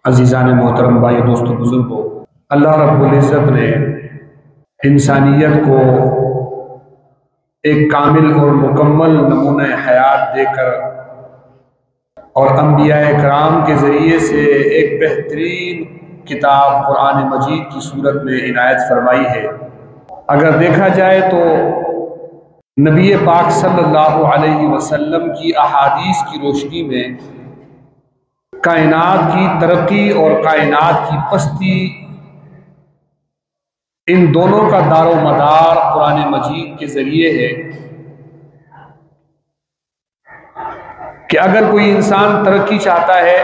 अजीज़ान मोहतरम भाई दोस्तों बुजुर्गों, अल्लाह रब्बुल इज़्ज़त ने इंसानियत को एक कामिल और मुकम्मल नमूना हयात देकर और अंबिया इकराम के ज़रिए से एक बेहतरीन किताब कुरान मजीद की सूरत में इनायत फरमाई है। अगर देखा जाए तो नबी पाक सल्लल्लाहु अलैहि वसल्लम की अहादीस की रोशनी में कायनात की तरक्की और कायनात की पस्ती, इन दोनों का दारो मदार कुरान मजीद के ज़रिए है कि अगर कोई इंसान तरक्की चाहता है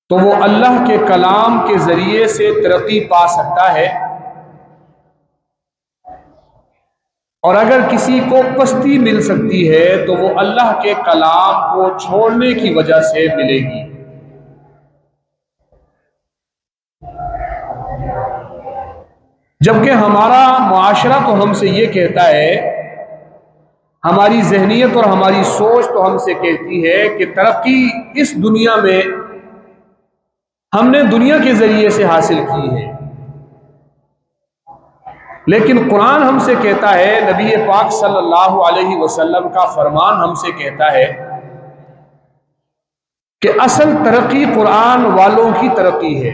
तो वो अल्लाह के कलाम के ज़रिए से तरक्की पा सकता है, और अगर किसी को पस्ती मिल सकती है तो वो अल्लाह के कलाम को छोड़ने की वजह से मिलेगी। जबकि हमारा मुआशरा तो हमसे ये कहता है, हमारी जहनियत और हमारी सोच तो हमसे कहती है कि तरक्की इस दुनिया में हमने दुनिया के जरिए से हासिल की है, लेकिन कुरान हमसे कहता है, नबी पाक सल्लल्लाहु अलैहि वसल्लम का फरमान हमसे कहता है कि असल तरक्की कुरान वालों की तरक्की है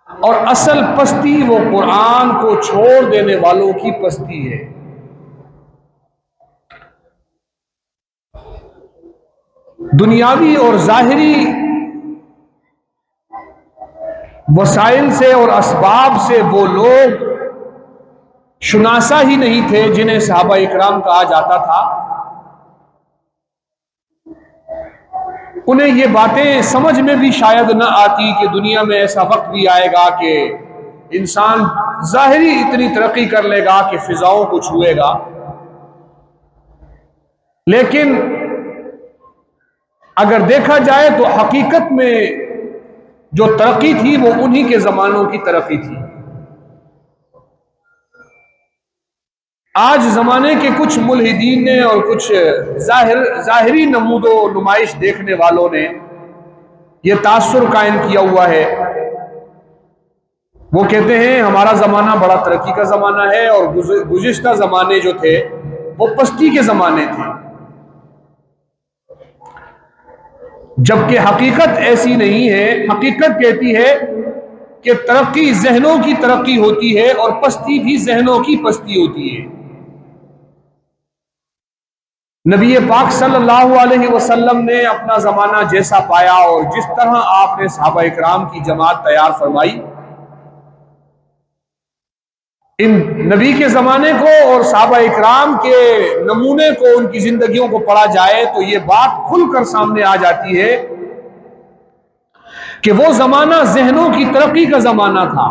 और असल पस्ती वो कुरान को छोड़ देने वालों की पस्ती है। दुनियावी और जाहिरी वसाइल से और असबाब से वो लोग शुनासा ही नहीं थे जिन्हें सहाबा इकराम कहा जाता था। उन्हें ये बातें समझ में भी शायद न आती कि दुनिया में ऐसा वक्त भी आएगा कि इंसान जाहिरी इतनी तरक्की कर लेगा कि फिजाओं को छुएगा, लेकिन अगर देखा जाए तो हकीकत में जो तरक्की थी वो उन्हीं के जमानों की तरक्की थी। आज जमाने के कुछ मुल्हिदीन ने और कुछ जाहिरी नमूदो नुमाइश देखने वालों ने यह तासुर कायम किया हुआ है। वो कहते हैं हमारा जमाना बड़ा तरक्की का जमाना है और गुज़िश्ता जमाने जो थे वो पस्ती के जमाने थे, जबकि हकीकत ऐसी नहीं है। हकीकत कहती है कि तरक्की जहनों की तरक्की होती है और पस्ती भी जहनों की पस्ती होती है। नबी पाक सल्लल्लाहु अलैहि वसल्लम ने अपना जमाना जैसा पाया और जिस तरह आपने सहाबा इकराम की जमात तैयार फरमाई, इन नबी के जमाने को और सहाबा इकराम के नमूने को, उनकी जिंदगियों को पढ़ा जाए तो ये बात खुलकर सामने आ जाती है कि वो जमाना जहनों की तरक्की का जमाना था,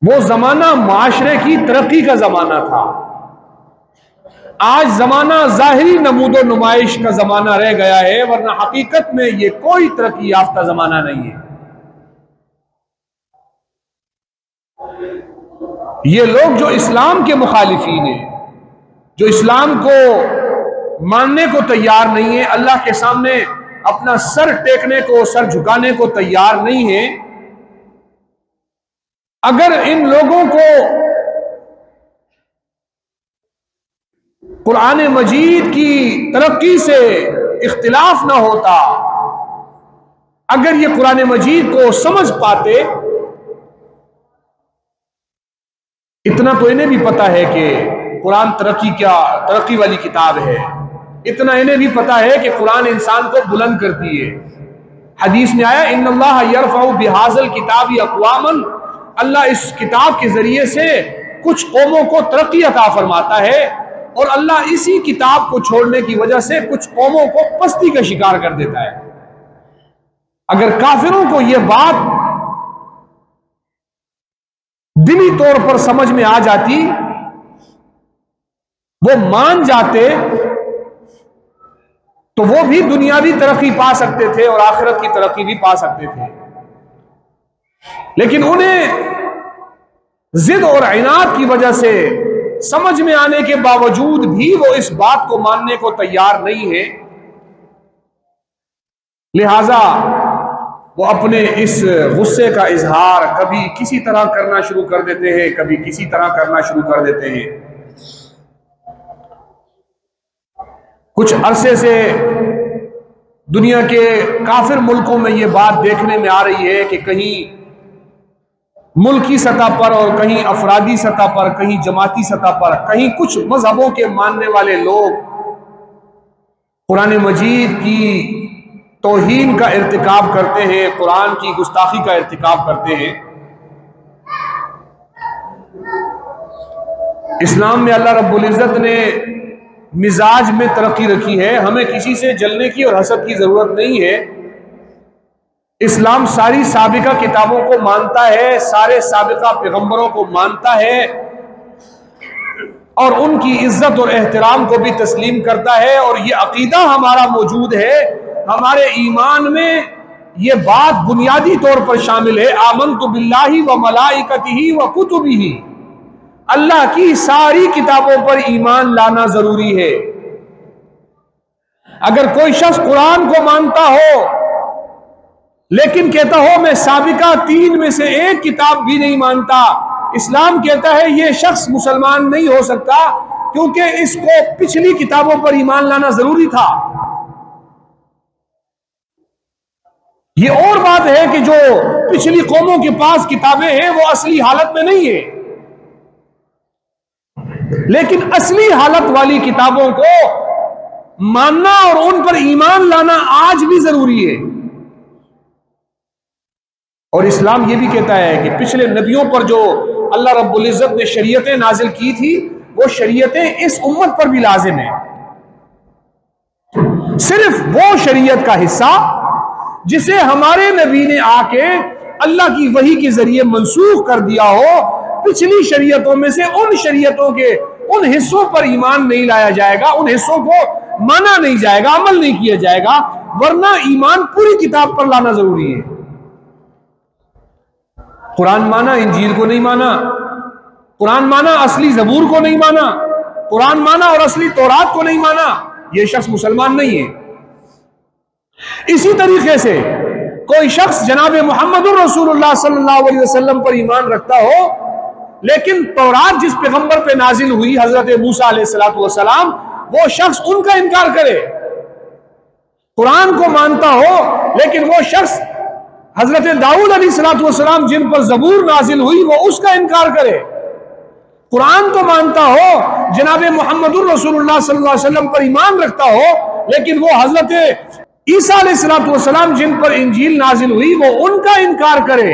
वो जमाना माशरे की तरक्की का जमाना था। आज जमाना जाहिरी नमूदो नुमाइश का जमाना रह गया है, वरना हकीकत में ये कोई तरक्की याफ्ता जमाना नहीं है। ये लोग जो इस्लाम के मुखालिफीन हैं, जो इस्लाम को मानने को तैयार नहीं है, अल्लाह के सामने अपना सर टेकने को, सर झुकाने को तैयार नहीं है, अगर इन लोगों को कुरान मजीद की तरक्की से इख्तिलाफ ना होता, अगर ये कुरान मजीद को समझ पाते, इतना तो इन्हें भी पता है कि कुरान तरक्की वाली किताब है, इतना इन्हें भी पता है कि कुरान इंसान को बुलंद करती है। हदीस में आया इन्नल्लाह यरफ़उ बिहाज़ल किताबि अक़वामन, अल्लाह इस किताब के जरिए से कुछ कौमों को तरक्की अता फरमाता है और अल्लाह इसी किताब को छोड़ने की वजह से कुछ कौमों को पस्ती का शिकार कर देता है। अगर काफिरों को यह बात दिली तौर पर समझ में आ जाती, वो मान जाते, तो वो भी दुनियावी तरक्की पा सकते थे और आखिरत की तरक्की भी पा सकते थे, लेकिन उन्हें जिद और इनाद की वजह से समझ में आने के बावजूद भी वो इस बात को मानने को तैयार नहीं है लिहाजा वो अपने इस गुस्से का इजहार कभी किसी तरह करना शुरू कर देते हैं, कभी किसी तरह करना शुरू कर देते हैं। कुछ अरसे से दुनिया के काफिर मुल्कों में ये बात देखने में आ रही है कि कहीं मुल्की सतह पर और कहीं अफरादी सतह पर, कहीं जमाती सतह पर, कहीं कुछ मजहबों के मानने वाले लोग कुरान मजीद की तौहीन का इर्तिकाब करते हैं, कुरान की गुस्ताखी का इर्तिकाब करते हैं। इस्लाम में अल्लाह रब्बुल इज्जत ने मिजाज में तरक्की रखी है। हमें किसी से जलने की और हसद की जरूरत नहीं है। इस्लाम सारी साबिका किताबों को मानता है, सारे साबिका पैगंबरों को मानता है और उनकी इज्जत और एहतराम को भी तस्लीम करता है। और ये अकीदा हमारा मौजूद है, हमारे ईमान में ये बात बुनियादी तौर पर शामिल है। आमनतु बिल्लाहि व मलाइकतिही व कुतुबिही, अल्लाह की सारी किताबों पर ईमान लाना जरूरी है। अगर कोई शख्स कुरान को मानता हो लेकिन कहता हो मैं साबिका 3 में से एक किताब भी नहीं मानता, इस्लाम कहता है यह शख्स मुसलमान नहीं हो सकता, क्योंकि इसको पिछली किताबों पर ईमान लाना जरूरी था। यह और बात है कि जो पिछली कौमों के पास किताबें हैं वो असली हालत में नहीं है, लेकिन असली हालत वाली किताबों को मानना और उन पर ईमान लाना आज भी जरूरी है। और इस्लाम यह भी कहता है कि पिछले नबियों पर जो अल्लाह रब्बुल इज्जत ने शरीयतें नाजिल की थी वो शरीयतें इस उम्मत पर भी लाजिम है। सिर्फ वो शरीयत का हिस्सा जिसे हमारे नबी ने आके अल्लाह की वही के जरिए मंसूख कर दिया हो, पिछली शरीयतों में से उन शरीयतों के उन हिस्सों पर ईमान नहीं लाया जाएगा, उन हिस्सों को माना नहीं जाएगा, अमल नहीं किया जाएगा, वरना ईमान पूरी किताब पर लाना जरूरी है। कुरान माना, इंजील को नहीं माना, कुरान माना असली जबूर को नहीं माना, कुरान माना और असली तौरात को नहीं माना, यह शख्स मुसलमान नहीं है। इसी तरीके से कोई शख्स जनाब मुहम्मदुर रसूलुल्लाह सल्लल्लाहु अलैहि वसल्लम पर ईमान रखता हो लेकिन तौरात जिस पैगंबर पे नाजिल हुई हजरत मूसा अलैहिस्सलातु वस्सलाम, वो शख्स उनका इनकार करे। कुरान को मानता हो लेकिन वो शख्स हजरत दाऊद अलैहिस्सलातु वस्सलाम जिन पर जबूर नाजिल हुई वो उसका इनकार करे। कुरान तो मानता हो, जनाब मुहम्मदुर रसूलुल्लाह सल्लल्लाहु अलैहि वसल्लम पर ईमान रखता हो, लेकिन वो हजरत ईसा अलैहिस्सलातु वस्सलाम जिन पर इंजील नाजिल हुई वो उनका इनकार करे,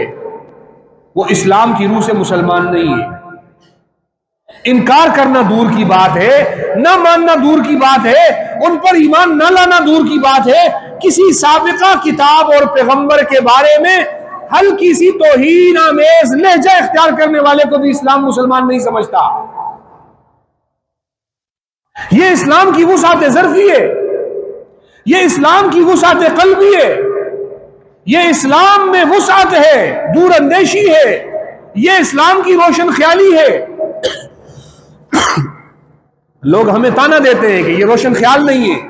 वो इस्लाम की रूह से मुसलमान नहीं है। इनकार करना दूर की बात है, न मानना दूर की बात है, उन पर ईमान न लाना दूर की बात है। किसी साबिका किताब और पैगंबर के बारे में हल्की सी तौहीन आमेज लहजा इख्तियार करने वाले को भी इस्लाम मुसलमान नहीं समझता। यह इस्लाम की वुसात ज़र्फी है, यह इस्लाम की वुसात क़ल्बी है, यह इस्लाम में वुसात है, दूर अंदेशी है, यह इस्लाम की रोशन ख्याली है। लोग हमें ताना देते हैं कि यह रोशन ख्याल नहीं है।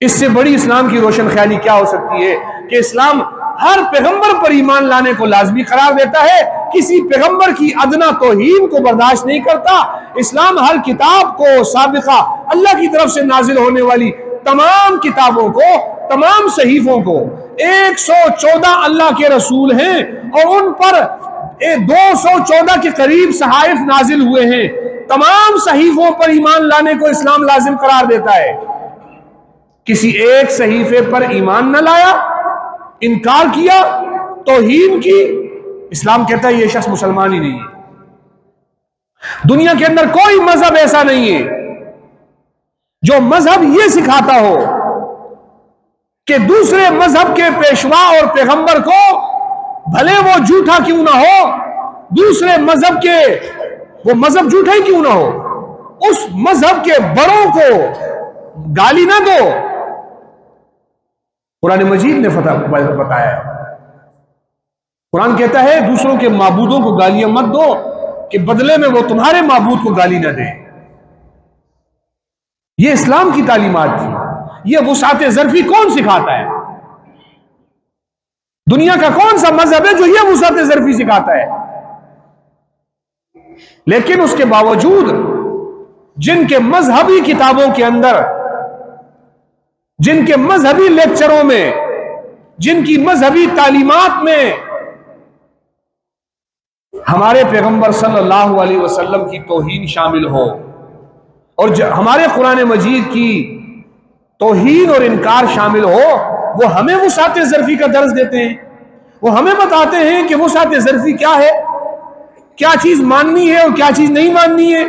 इससे बड़ी इस्लाम की रोशन ख्याली क्या हो सकती है कि इस्लाम हर पैगंबर पर ईमान लाने को लाजमी करार देता है, किसी पैगंबर की अदना तौहीन को बर्दाश्त नहीं करता। इस्लाम हर किताब को, साबिका अल्लाह की तरफ से नाजिल होने वाली तमाम किताबों को, तमाम सहीफों को, 114 अल्लाह के रसूल हैं और उन पर 214 के करीब सहाइफ नाजिल हुए हैं, तमाम सहीफों पर ईमान लाने को इस्लाम लाजिम करार देता है। किसी एक सहीफे पर ईमान न लाया, इनकार किया, तौहीन की, इस्लाम कहता है यह शख्स मुसलमान ही नहीं है। दुनिया के अंदर कोई मजहब ऐसा नहीं है जो मजहब यह सिखाता हो कि दूसरे मजहब के पेशवा और पैगंबर को, भले वो झूठा क्यों ना हो, दूसरे मजहब के, वो मजहब झूठा ही क्यों ना हो, उस मजहब के बड़ों को गाली ना दो। कुरान मजीद ने बताया, कुरान कहता है दूसरों के माबूदों को गालियां मत दो कि बदले में वो तुम्हारे माबूद को गाली ना दे। ये इस्लाम की तालीमात थी, ये वुसात ज़र्फी कौन सिखाता है? दुनिया का कौन सा मजहब है जो ये वुसात ज़र्फी सिखाता है? लेकिन उसके बावजूद जिनके मजहबी किताबों के अंदर, जिनके मजहबी लेक्चरों में, जिनकी मजहबी तालीमात में हमारे पैगंबर सल्लल्लाहु अलैहि वसल्लम की तौहीन शामिल हो और हमारे कुरान मजीद की तौहीन और इनकार शामिल हो, वो हमें वुसात ज़र्फी का दर्ज देते हैं। वो हमें बताते हैं कि वुसात ज़र्फी क्या है, क्या चीज माननी है और क्या चीज नहीं माननी है।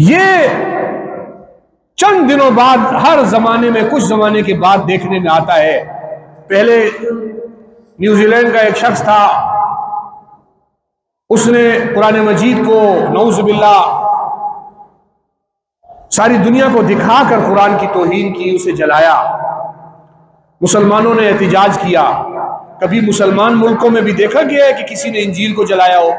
ये चंद दिनों बाद, हर जमाने में कुछ जमाने के बाद देखने में आता है। पहले न्यूजीलैंड का एक शख्स था, उसने कुरान मजीद को नऊज़ुबिल्लाह सारी दुनिया को दिखाकर कुरान की तौहीन की, उसे जलाया। मुसलमानों ने एहतिजाज किया। कभी मुसलमान मुल्कों में भी देखा गया है कि किसी ने इंजील को जलाया हो।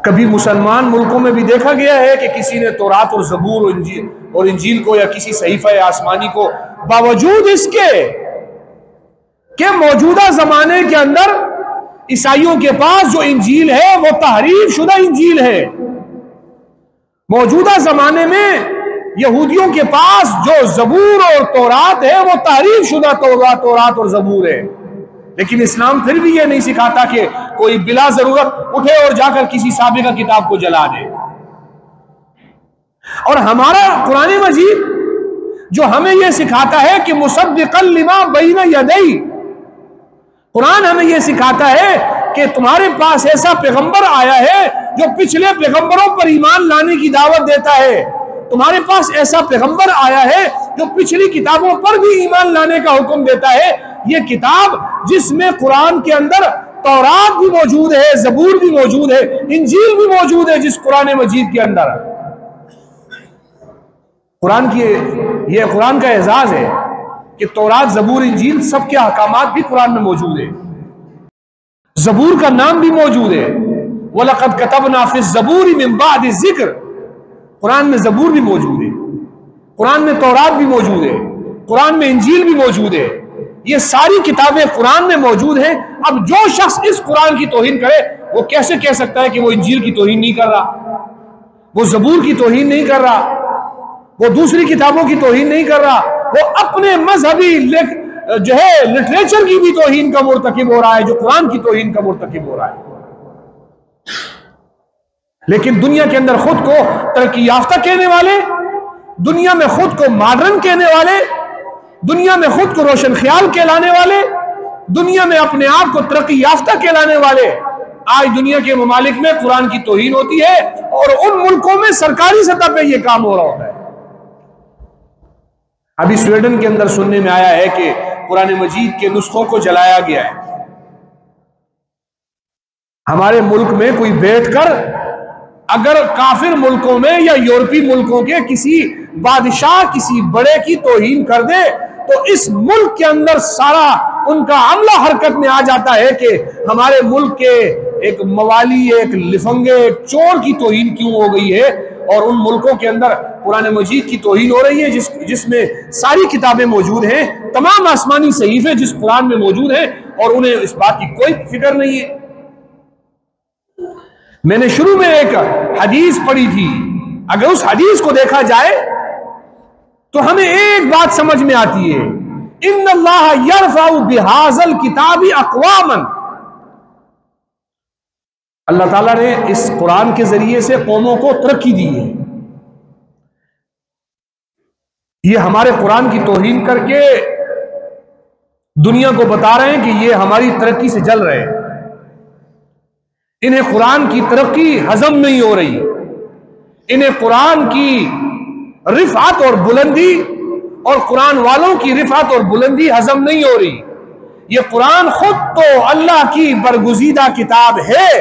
कभी मुसलमान मुल्कों में भी देखा गया है कि किसी ने तौरात और ज़बूर और इंजील को या किसी सहीफ़ा आसमानी को, बावजूद इसके कि मौजूदा जमाने के अंदर ईसाइयों के पास जो इंजील है वो तहरीफ शुदा इंजील है। मौजूदा जमाने में यहूदियों के पास जो ज़बूर और तौरात है वो तहरीफ शुदा तौरात और ज़बूर है। लेकिन इस्लाम फिर भी ये नहीं सिखाता कि कोई बिला जरूरत उठे और जाकर किसी साबिका किताब को जला दे। और हमारा कुरान मजीद जो हमें यह सिखाता है कि मुसद्दिक़न लिमा बैना यदैहि, कुरान हमें यह सिखाता है कि तुम्हारे पास ऐसा पैगंबर आया है जो पिछले पैगंबरों पर ईमान लाने की दावत देता है। तुम्हारे पास ऐसा पैगंबर आया है जो पिछली किताबों पर भी ईमान लाने का हुक्म देता है। यह किताब जिसमें कुरान के अंदर तौरात भी मौजूद है, ज़बूर भी मौजूद है, इंजील भी मौजूद है, जिस कुरान मजीद के अंदर कुरान का एजाज है कि तौरात, ज़बूर, इंजील सबके अहकामात भी कुरान में मौजूद है। ज़बूर का नाम भी मौजूद है। वलक़द कतबना फ़िज़ ज़बूरि मिन बादि ज़िक्र, कुरान में ज़बूर भी मौजूद है, कुरान में तौरात भी मौजूद है, कुरान में इंजील भी मौजूद है। ये सारी किताबें कुरान में मौजूद हैं। अब जो शख्स इस कुरान की तौहीन करे, वो कैसे कह सकता है कि वो इंजील की तौहीन नहीं कर रहा, वो ज़बूर की तौहीन नहीं कर रहा, वो दूसरी किताबों की तौहीन नहीं कर रहा, वो अपने मजहबी जो है लिटरेचर की भी तौहीन का मुर्तकिब हो रहा है, जो कुरान की तौहीन का मुर्तकिब हो रहा है। लेकिन दुनिया के अंदर खुद को तरक्की याफ्ता कहने वाले, दुनिया में खुद को मॉडर्न कहने वाले, दुनिया में खुद को रोशन ख्याल कहलाने वाले, दुनिया में अपने आप को तरक्की याफ्ता कहलाने वाले, आज दुनिया के ममालिक में कुरान की तौहीन होती है और उन मुल्कों में सरकारी सतह पे यह काम हो रहा होता है। अभी स्वीडन के अंदर सुनने में आया है कि कुरान मजीद के नुस्खों को जलाया गया है। हमारे मुल्क में कोई बैठकर अगर काफिर मुल्कों में या यूरोपीय मुल्कों के किसी बादशाह, किसी बड़े की तौहीन कर दे, तो इस मुल्क के अंदर सारा उनका अमला हरकत में आ जाता है कि हमारे मुल्क के एक मवाली, एक लिफंगे, एक चोर की तौहीन क्यों हो गई है। और उन मुल्कों के अंदर कुरान मजीद की तौहीन हो रही है जिसमें सारी किताबें मौजूद हैं, तमाम आसमानी सहीफे जिस कुरान में मौजूद हैं, और उन्हें इस बात की कोई फिक्र नहीं है। मैंने शुरू में एक हदीस पढ़ी थी, अगर उस हदीस को देखा जाए तो हमें एक बात समझ में आती है, इन्नल्लाह यरफ़उ बिहाज़ल किताबी अक़वामन, अल्लाह ताला ने इस कुरान के जरिए से कौमों को तरक्की दी है। ये हमारे कुरान की तौहीन करके दुनिया को बता रहे हैं कि ये हमारी तरक्की से जल रहे हैं। इन्हें कुरान की तरक्की हजम नहीं हो रही, इन्हें कुरान की रिफात और बुलंदी और कुरान वालों की रिफात और बुलंदी हजम नहीं हो रही। ये कुरान खुद तो अल्लाह की बरगुज़ीदा किताब है,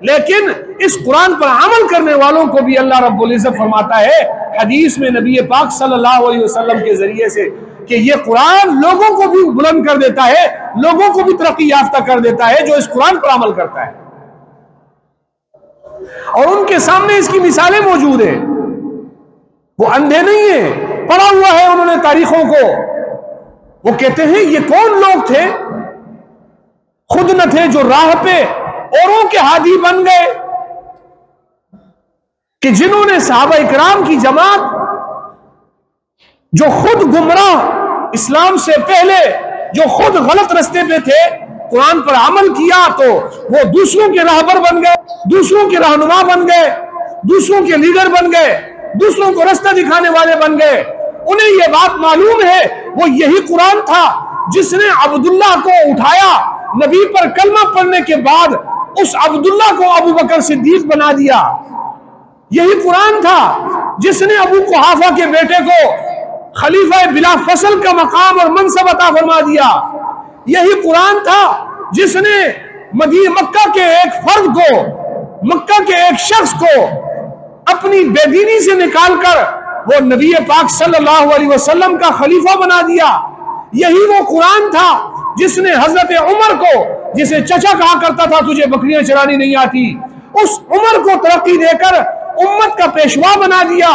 लेकिन इस कुरान पर अमल करने वालों को भी अल्लाह रब्बुल इज़्ज़त फरमाता है हदीस में नबी पाक सल्लल्लाहु अलैहि वसल्लम के जरिए से कि ये कुरान लोगों को भी बुलंद कर देता है, लोगों को भी तरक्की याफ्ता कर देता है जो इस कुरान पर अमल करता है। और उनके सामने इसकी मिसालें मौजूद है। वो अंधे नहीं है, पढ़ा हुआ है उन्होंने तारीखों को। वो कहते हैं ये कौन लोग थे, खुद न थे जो राह पे औरों के हादी बन गए, कि जिन्होंने सहाबा इकराम की जमात जो खुद गुमराह इस्लाम से पहले, जो खुद गलत रास्ते पे थे, कुरान पर अमल किया तो वो दूसरों के राहबर बन गए, दूसरों के रहनुमा बन गए, दूसरों के लीडर बन गए, दूसरों को रास्ता दिखाने वाले बन गए। उन्हें यह बात मालूम है वो यही कुरान था जिसने अब्दुल्ला को उठाया, नबी पर कलमा पढ़ने के बाद उस अब्दुल्ला को अबू बकर सिद्दीक बना दिया। यही कुरान था जिसने अबू कुहाफा के बेटे को खलीफा बिला फसल का मकाम और मनसब अता फरमा दिया। यही कुरान था जिसने मक्का के एक फर्द को, मक्का के एक शख्स को अपनी बेदीनी से निकालकर वो नबी पाक सल्लल्लाहु अलैहि वसल्लम का खलीफा बना दिया। यही वो कुरान था जिसने हजरत उमर को, जिसे चचा कहा करता था तुझे बकरियां चरानी नहीं आती, उस उमर को तरक्की देकर उम्मत का पेशवा बना दिया,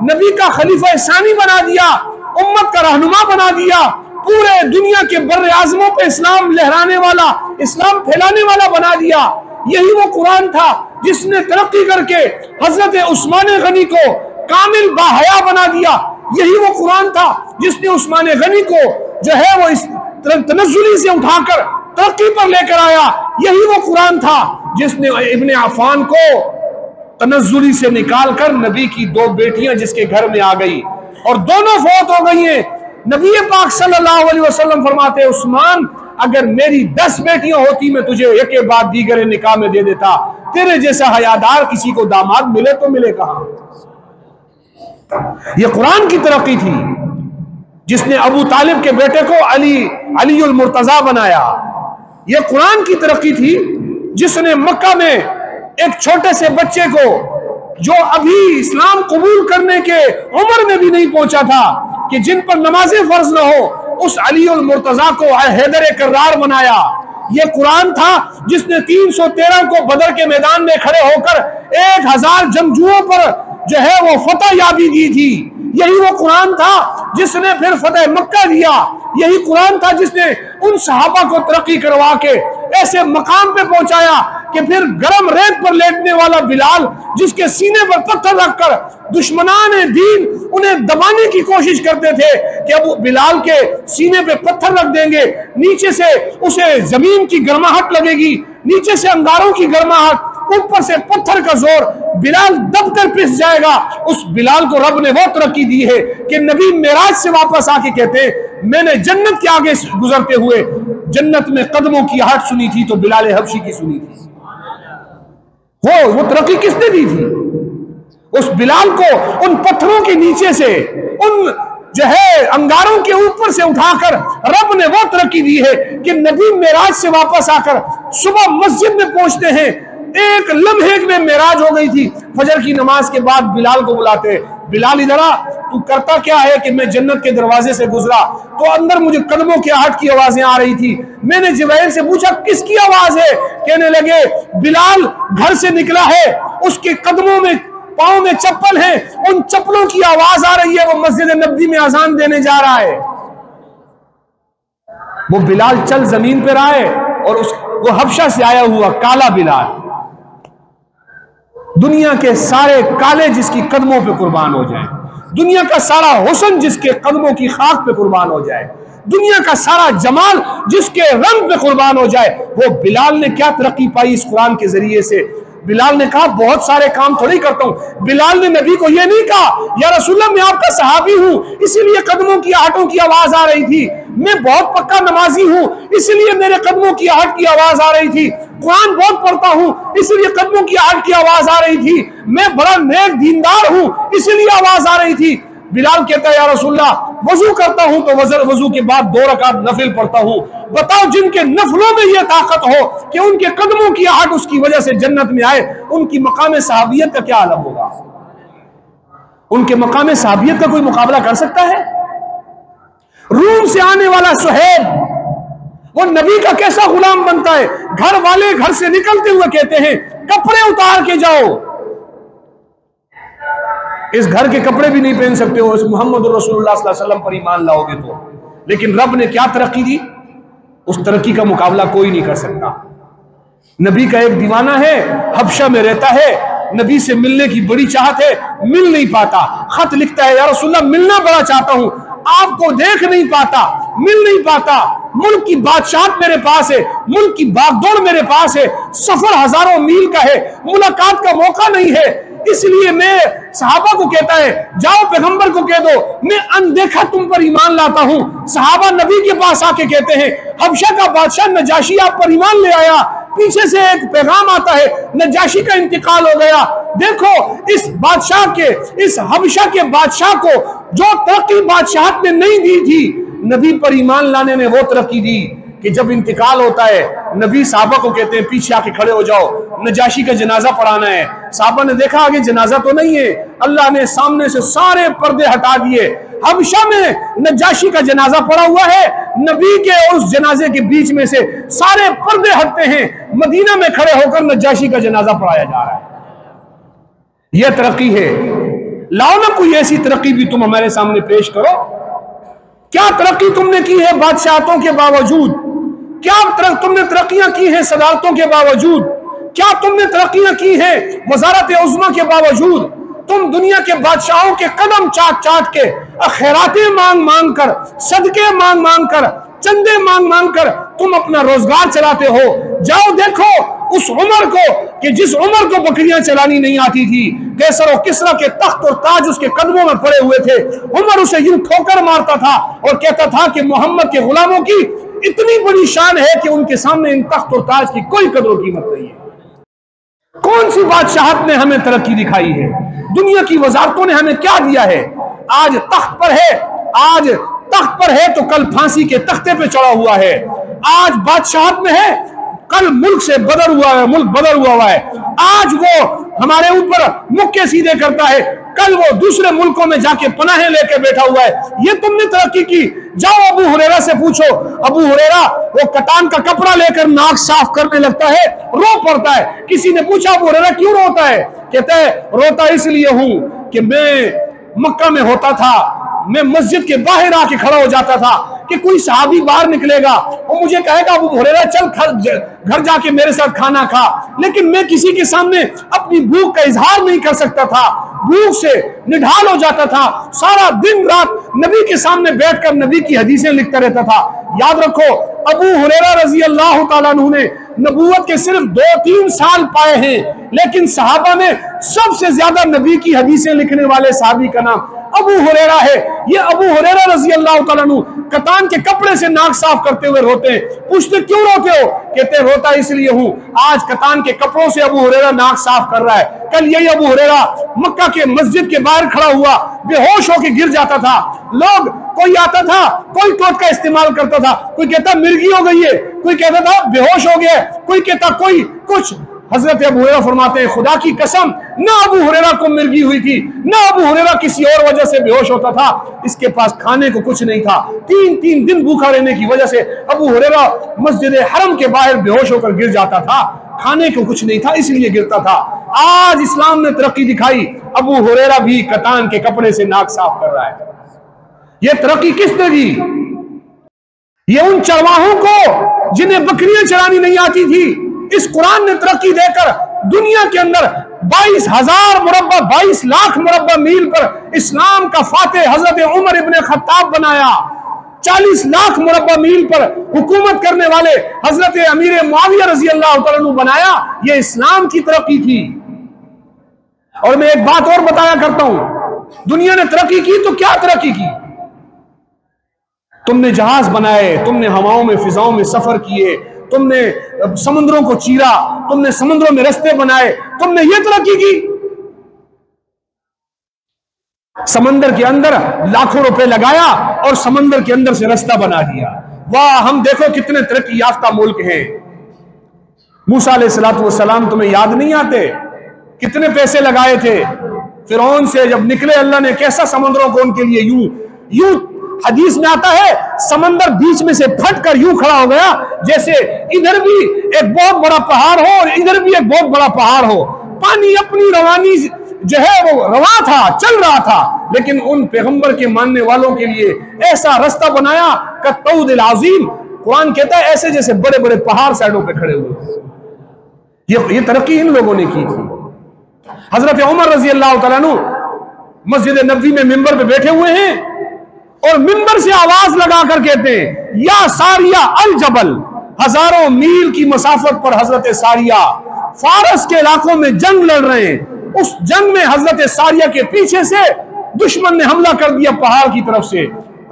नबी का खलीफा सानी बना दिया, उम्मत का रहनुमा बना दिया, पूरे दुनिया के बर्रे आज़मों पे इस्लाम लहराने वाला, इस्लाम फैलाने वाला बना दिया। यही वो कुरान था जिसने तरक्की करके हजरत उस्मान गनी को कामिल बाहया बना दिया। यही वो कुरान था जिसने उस्मान गनी को जो है वो इस तनज़्ज़ुली से उठाकर तरक्की पर लेकर आया। यही वो कुरान था जिसने इब्ने अफ़ान को तनज़्ज़ुली से निकालकर नबी की दो बेटियां जिसके घर में आ गई और दोनों फौत हो गई हैं। नबी पाक सल्लल्लाहु अलैहि वसल्लम फरमाते, उस्मान अगर मेरी 10 बेटियां होती मैं तुझे एक के बाद दीगर निकाह में दे देता, तेरे जैसा हयादार किसी को दामाद मिले तो मिले कहां। यह कुरान की तरक्की थी जिसने अबू तालिब के बेटे को अलीउल मुर्तजा बनाया। यह कुरान की तरक्की थी जिसने मक्का में एक छोटे से बच्चे को जो अभी इस्लाम कबूल करने के उम्र में भी नहीं पहुंचा था, कि जिन पर नमाजें फर्ज न हो, उस अलीउल मुर्तजा को हैदर कर्रार बनाया। यह कुरान था जिसने 313 को बदर के मैदान में खड़े होकर 1000 जंगजुओं पर जो है वो फतह याबी दी थी। यही वो कुरान था जिसने फिर फतेह मक्का दिया। यही कुरान था जिसने उन सहाबा को तरक्की करवा के ऐसे मकाम पे पहुंचाया कि फिर गरम रेत पर लेटने वाला बिलाल, जिसके सीने पर पत्थर रखकर दुश्मनान दीन उन्हें दबाने की कोशिश करते थे कि अब बिलाल के सीने पे पत्थर रख देंगे, नीचे से उसे जमीन की गर्माहट लगेगी, नीचे से अंगारों की गर्माहट, ऊपर से पत्थर का जोर, बिलाल दबकर पिस जाएगा। उस बिलाल को रब ने वो तरक्की दी है कि नबी मेराज से वापस आके कहते हैं, मैंने जन्नत के आगे गुजरते हुए जन्नत में कदमों की आहट सुनी थी तो बिलाल हबशी की सुनी थी। वो तरक्की किसने दी थी? उस बिलाल को उन पत्थरों के नीचे से, उन जो है अंगारों के ऊपर से उठाकर रब ने वो तरक्की दी है कि नबी मेराज से वापस आकर सुबह मस्जिद में पहुंचते हैं, एक लम्हे में मेराज हो गई थी। फजर की नमाज के बाद बिलाल को बुलाते, बिलाल इधर आ, तू करता क्या है? कि मैं जन्नत के दरवाजे से गुजरा तो अंदर मुझे कदमों की आहट की आवाजें आ रही थी। मैंने जिब्राइल से पूछा किसकी आवाज है? कहने लगे बिलाल घर से निकला है, उसके कदमों में, पांव में चप्पल है, उन चप्पलों की आवाज आ रही है, वो मस्जिद नबी में अजान देने जा रहा है। वो बिलाल चल जमीन पर आए और वो हबशा से आया हुआ काला बिलाल, दुनिया के सारे काले जिसकी कदमों पे कुर्बान हो जाए, दुनिया का सारा हुस्न जिसके कदमों की खाक पे कुर्बान हो जाए, दुनिया का सारा जमाल जिसके रंग पे कुर्बान हो जाए, वो बिलाल ने क्या तरक्की पाई इस कुरान के जरिए से। बिलाल ने कहा बहुत सारे काम थोड़ी करता हूं। बिलाल ने नबी को यह नहीं कहा या रसूलल्लाह मैं आपका सहाबी हूं इसीलिए कदमों की आहटों की आवाज आ रही थी, मैं बहुत पक्का नमाजी हूं इसलिए मेरे कदमों की आहट की आवाज आ रही थी, कुरान बहुत पढ़ता हूं इसलिए कदमों की आहट की आवाज आ रही थी, मैं बड़ा नेक दीनदार हूं इसलिए आवाज आ रही थी। बिलाल कहता है या रसूलल्लाह वजू करता हूं तो वजू के बाद 2 रकात नफिल पढ़ता हूं। बताओ जिनके नफलों में यह ताकत हो कि उनके कदमों की आहट उसकी वजह से जन्नत में आए, उनकी मकाम सहाबियत का क्या आलम होगा? उनके मकाम सहाबियत का कोई मुकाबला कर सकता है? रूम से आने वाला सुहैब वो नबी का कैसा गुलाम बनता है? घर वाले घर से निकलते हुए कहते हैं कपड़े उतार के जाओ, इस घर के कपड़े भी नहीं पहन सकते हो, इस मोहम्मद रसूलुल्लाह सल्लल्लाहु अलैहि वसल्लम पर ईमान लाओगे तो। लेकिन रब ने क्या तरक्की दी, उस तरक्की का मुकाबला कोई नहीं कर सकता। नबी का एक दीवाना है, हबशा में रहता है, नबी से मिलने की बड़ी चाहत है, मिल नहीं पाता। खत लिखता है, या रसूलल्लाह मिलना बड़ा चाहता हूं, आपको देख नहीं पाता, मिल नहीं पाता। मुल्क की बादशाहत मेरे पास है, मुल्क की बागडोर मेरे पास है, सफर हजारों मील का है, मुलाकात का मौका नहीं है। इसलिए मैं सहाबा को कहता है, जाओ पैगंबर को कह दो मैं अनदेखा तुम पर ईमान लाता हूं। सहाबा नबी के पास आके कहते हैं, हबशा का बादशाह नजाशी आप पर ईमान ले आया, पीछे से एक पैगाम आता है, नजाशी का इंतकाल हो गया। देखो इस बादशाह के, इस हबशा के बादशाह को जो तरक्की बादशाहत ने नहीं दी थी, नबी पर ईमान लाने ने वो तरक्की दी कि जब इंतकाल होता है, नबी साहबा को कहते हैं पीछे आके खड़े हो जाओ, नजाशी का जनाजा पढ़ाना है। साहबा ने देखा आगे जनाजा तो नहीं है, अल्लाह ने सामने से सारे पर्दे हटा दिए। हबशा में नजाशी का जनाजा पड़ा हुआ है, नबी के और उस जनाजे के बीच में से सारे पर्दे हटते हैं, मदीना में खड़े होकर नजाशी का जनाजा पढ़ाया जा रहा है। यह तरक्की है। लाओ ना कोई ऐसी तरक्की भी तुम हमारे सामने पेश करो। क्या तरक्की तुमने की है बादशाहतों के बावजूद? क्या तुमने तरक्कियां की हैं सदारतों के बावजूद? क्या तुमने तरक्कियां की हैं वजारत उज़्मा के बावजूद? तुम दुनिया के बादशाहों के कदम चाट चाट के, खैरातें मांग मांग कर, सदके मांग मांग कर, चंदे मांग मांग कर तुम अपना रोजगार चलाते हो। जाओ देखो उस उमर को कि जिस उमर को बकरियां चलानी नहीं आती थी, कैसर और किसरा के तख्त और ताज उसके कदमों में पड़े हुए थे, उमर उसे यूं ठोकर मारता था और कहता था कि मोहम्मद के गुलामों की इतनी बड़ी शान है कि उनके सामने इन तख्त और ताज की कोई कदर और कीमत नहीं है। कौन सी बादशाहत ने हमें तरक्की दिखाई है? दुनिया की वजारतों ने हमें क्या दिया है? आज तख्त पर है, आज तख्त पर है तो कल फांसी के तख्ते पे चढ़ा हुआ है। आज बादशाहत में है, कल मुल्क से बदर हुआ है, मुल्क बदर हुआ है। आज वो हमारे ऊपर मुक्के सीधे करता है, कल वो दूसरे मुल्कों में जाके पनाहें लेके बैठा हुआ है। ये तुमने तरक्की की। जाओ अबू हुरैरा से पूछो, अबू हुरैरा वो कतान का कपड़ा लेकर नाक साफ करने लगता है, रो पड़ता है। किसी ने पूछा अबू हुरैरा क्यों रोता है? कहता है रोता इसलिए हूं कि मैं मक्का में होता था, मैं मस्जिद के बाहर आके खड़ा हो जाता था कि कोई सहाबी बाहर निकलेगा वो मुझे कहेगा अबू हुरैरा चल घर जाके मेरे साथ खाना खा, लेकिन मैं किसी के सामने अपनी भूख का इजहार नहीं कर सकता था, भूख से निढाल हो जाता था। सारा दिन रात नबी के सामने बैठकर नबी की हदीसें लिखता रहता था। याद रखो अबू हुरैरा रजी अल्लाह तआला अन्हु ने नबूवत के सिर्फ 2-3 साल पाए हैं, लेकिन सहाबा में सबसे ज्यादा नबी की हदीसें लिखने वाले सहाबी का नाम अबू हुरैरा है। ये अबू हुरैरा रजी अल्लाह तआला अन्हु कतान के कपड़े से नाक साफ करते हुए रोते हैं। पूछते क्यों रोते हो? कहते रोता इसलिए हूं, आज कतान के कपड़ों से अबू हुरैरा नाक साफ कर रहा है, कल यही अबू हुरैरा मक्का के मस्जिद के बाहर खड़ा हुआ बेहोश होकर गिर जाता था। लोग, कोई आता था, कोई टोट का इस्तेमाल करता था, कोई कहता मिर्गी हो गई है, कोई कहता था बेहोश हो गया, कोई कहता कोई कुछ। हजरत अबू हुरैरा फरमाते हैं खुदा की कसम ना अबू हुरैरा को मिर्गी हुई थी, ना अबू हुरैरा किसी और वजह से बेहोश होता था। इसके पास खाने को कुछ नहीं था, 3-3 दिन भूखा रहने की वजह से अबू हुरैरा मस्जिद हरम के बाहर बेहोश होकर गिर जाता था। खाने को कुछ नहीं था इसलिए गिरता था। आज इस्लाम ने तरक्की दिखाई, अबू हुरैरा भी कतान के कपड़े से नाक साफ कर रहा है। यह तरक्की किसने दी? ये उन चरवाहों को जिन्हें बकरियां चरानी नहीं आती थी, इस कुरान ने तरक्की देकर दुनिया के अंदर 22 लाख मुरब्बा मील पर इस्लाम का फातेह हजरत उमर इब्ने खत्ताब बनाया। 40 लाख मुरब्बा मील पर हुकूमत करने वाले हजरत अमीर मुआविया रजी अल्लाह तआला अन्हु बनाया। यह इस्लाम की तरक्की थी। और मैं एक बात और बताया करता हूं, दुनिया ने तरक्की की तो क्या तरक्की की? तुमने जहाज बनाए, तुमने हवाओं में फिजाओं में सफर किए, तुमने समुद्रों को चीरा, तुमने समुद्रों में रास्ते बनाए, तुमने ये तरक्की की। समंदर के अंदर लाखों रुपए लगाया और समंदर के अंदर से रास्ता बना दिया। वाह, हम देखो कितने तरक्की याफ्ता मुल्क हैं। मूसा अलैहिस्सलातु वस्सलाम तुम्हें याद नहीं आते? कितने पैसे लगाए थे फिरौन से जब निकले, अल्लाह ने कैसा समुद्रों को उनके लिए यूं हदीस में आता है समंदर बीच में से फटकर यूं खड़ा हो गया जैसे इधर भी एक बहुत बड़ा पहाड़ हो और इधर भी एक बहुत बड़ा पहाड़ हो। पानी अपनी रवानी जो है वो रवा था, चल रहा था, लेकिन उन पैगंबर के मानने वालों के लिए ऐसा रास्ता बनाया कत्तौदिल आज़ीम। कुरान कहता है ऐसे जैसे बड़े बड़े पहाड़ साइडों पे खड़े हुए। ये तरक्की इन लोगों ने की थी। हजरत उमर रजी अल्लाह तआला अन्हु मस्जिद नबवी में मिंबर पे बैठे हुए हैं और मिंबर से आवाज लगा कर कहते हैं, या सारिया अल जबल। हजारों मील की मसाफत पर हजरत सारिया फारस के इलाकों में जंग लड़ रहे हैं। उस जंग में हजरत सारिया के पीछे से दुश्मन ने हमला कर दिया पहाड़ की तरफ से।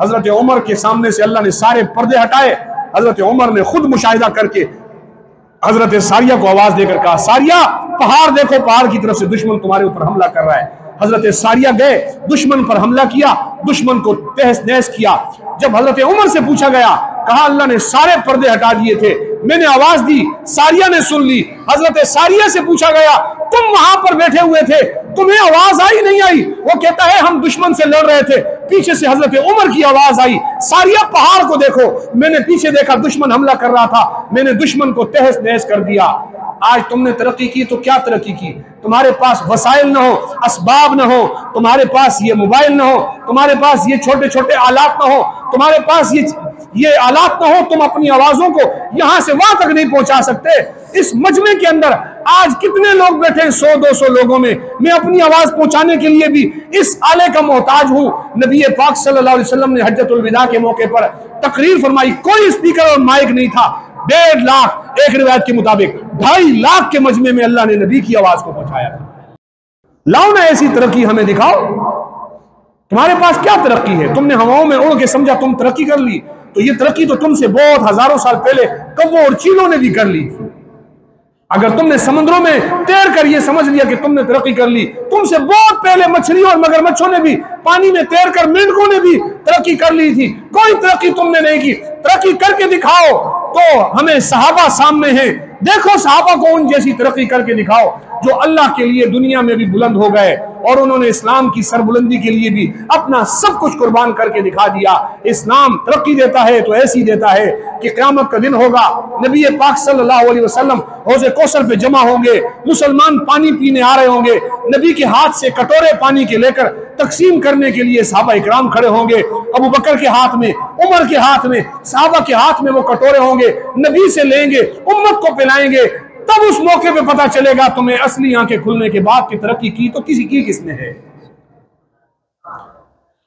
हजरत उमर के सामने से अल्लाह ने सारे पर्दे हटाए। हजरत उमर ने खुद मुशाहिदा करके हजरत सारिया को आवाज देकर कहा, सारिया पहाड़ देखो, पहाड़ की तरफ से दुश्मन तुम्हारे ऊपर हमला कर रहा है। हजरत सारिया गए, दुश्मन पर हमला किया, दुश्मन को तहस नहस किया। जब हजरत उमर से पूछा गया, कहा अल्लाह ने सारे पर्दे हटा दिए थे, मैंने आवाज दी, सारिया ने सुन ली। हजरत सारिया से पूछा गया, तुम वहां पर बैठे हुए थे, तुम्हें आवाज आई नहीं आई? वो कहता है हम दुश्मन से लड़ रहे थे, पीछे से हजरत उमर की आवाज आई, सारिया पहाड़ को देखो। मैंने पीछे देखा, दुश्मन हमला कर रहा था, मैंने दुश्मन को तहस नहस कर दिया। आज तुमने तरक्की की तो क्या तरक्की की? तुम्हारे पास वसाइल न हो, असबाब न हो, तुम्हारे पास ये मोबाइल न हो, तुम्हारे पास ये छोटे छोटे आलात न हो, तुम्हारे पास ये आलात न हो, तुम अपनी आवाजों को यहां से वहां तक नहीं पहुंचा सकते। इस मजमे के अंदर आज कितने लोग बैठे हैं, 100-200 लोगों में। मैं अपनी आवाज पहुंचाने के लिए भी इस आले का मोहताज हूं। नबी पाक सल्लल्लाहु अलैहि वसल्लम ने हज्जतुल विदा के मौके पर तकरीर फरमाई, कोई स्पीकर और माइक नहीं था। 1.5 लाख, एक रिवायत के मुताबिक 2.5 लाख के मजमे में अल्लाह ने नबी की आवाज को पहुंचाया था। लाओ ना ऐसी तरक्की हमें दिखाओ। तुम्हारे पास क्या तरक्की है? तुमने हवाओं में उड़ के समझा तुम तरक्की कर ली, तो ये तरक्की तो तुमसे बहुत हजारों साल पहले कौवों और चीलों ने भी कर ली थी। अगर तुमने समुद्रों में तैर कर ये समझ लिया कि तुमने तरक्की कर ली, तुमसे बहुत पहले मछलियों और मगरमच्छों ने भी पानी में तैर कर, मेंढकों ने भी तरक्की कर ली थी। कोई तरक्की तुमने नहीं की। तरक्की करके दिखाओ। तो हमें सहाबा सामने हैं, देखो सहाबा को उन जैसी तरक्की करके दिखाओ जो अल्लाह के लिए दुनिया में भी बुलंद हो गए और उन्होंने इस्लाम की सरबुलंदी के लिए भी अपना सब कुछ कुर्बान करके दिखा दिया। इस्लाम तरक्की देता है तो ऐसी देता है कि क़यामत का दिन होगा, नबी पाक सल्लल्लाहु अलैहि वसल्लम हौज़े कौसर पे जमा होंगे, मुसलमान पानी पीने आ रहे होंगे, नबी के हाथ से कटोरे पानी के लेकर तकसीम करने के लिए सहाबा इकराम खड़े होंगे। अबू बकर के हाथ में, उमर के हाथ में, सहाबा के हाथ में वो कटोरे होंगे, नबी से लेंगे, उम्मत को पिलाएंगे। तब उस मौके पे पता चलेगा तुम्हें असली आंखें खुलने के बाद की तरक्की की तो किसी की किसने है।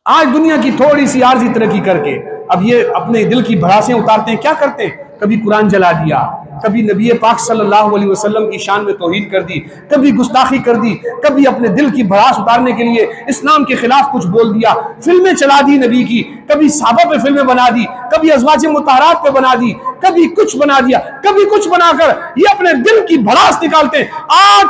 आज दुनिया की थोड़ी सी आर्जी तरक्की करके अब ये अपने दिल की भड़ासें उतारते हैं। क्या करते हैं? कभी कुरान जला दिया, कभी नबी पाक सल्लल्लाहु अलैहि वसल्लम की शान में तौहीन कर दी, कभी गुस्ताखी कर दी, कभी अपने दिल की भड़ास उतारने के लिए इस्लाम के खिलाफ कुछ बोल दिया, फिल्में चला दी नबी की, कभी सहाबा पे फिल्में बना दी, कभी अज़वाज मुतहरात पे बना दी, कभी कुछ बना दिया, कभी कुछ बनाकर ये अपने दिल की भड़ास निकालते हैं। आज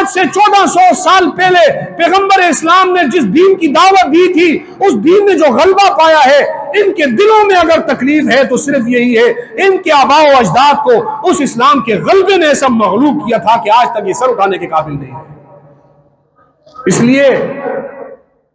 से 1400 साल पहले पैगंबर इस्लाम ने जिस दीन की दावत दी थी, उस दीन ने जो गलबा पाया है, इनके दिलों में अगर तकलीफ है तो सिर्फ यही है, इनके आबा व अजदाद को उस इस्लाम के गलबे ने ऐसा मगलूब किया था कि आज तक ये सर उठाने के काबिल नहीं है। इसलिए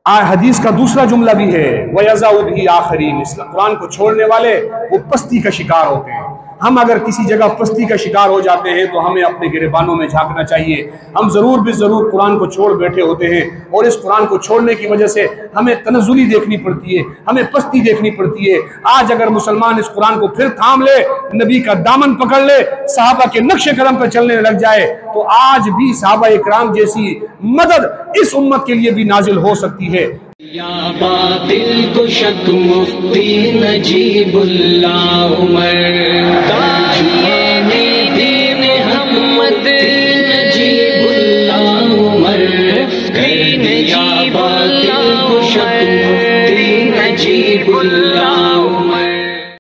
हदीस का दूसरा जुमला भी है, वयज़उ बिही आखरीन। कुरान को छोड़ने वाले वो पस्ती का शिकार होते हैं। हम अगर किसी जगह पस्ती का शिकार हो जाते हैं तो हमें अपने गिरेबानों में झांकना चाहिए। हम जरूर भी जरूर कुरान को छोड़ बैठे होते हैं और इस कुरान को छोड़ने की वजह से हमें तनज़ुली देखनी पड़ती है, हमें पस्ती देखनी पड़ती है। आज अगर मुसलमान इस कुरान को फिर थाम ले, नबी का दामन पकड़ ले, सहाबा के नक्शे कदम पर चलने लग जाए, तो आज भी सहाबा इकराम जैसी मदद इस उम्मत के लिए भी नाजिल हो सकती है। या बातिल को शक मुफ्ती नजीबुल्लाह उमर, दाशिए दीन हक मत नजीबुल्लाह उमर, या बातिल को शक मुफ्ती नजीबुल्लाह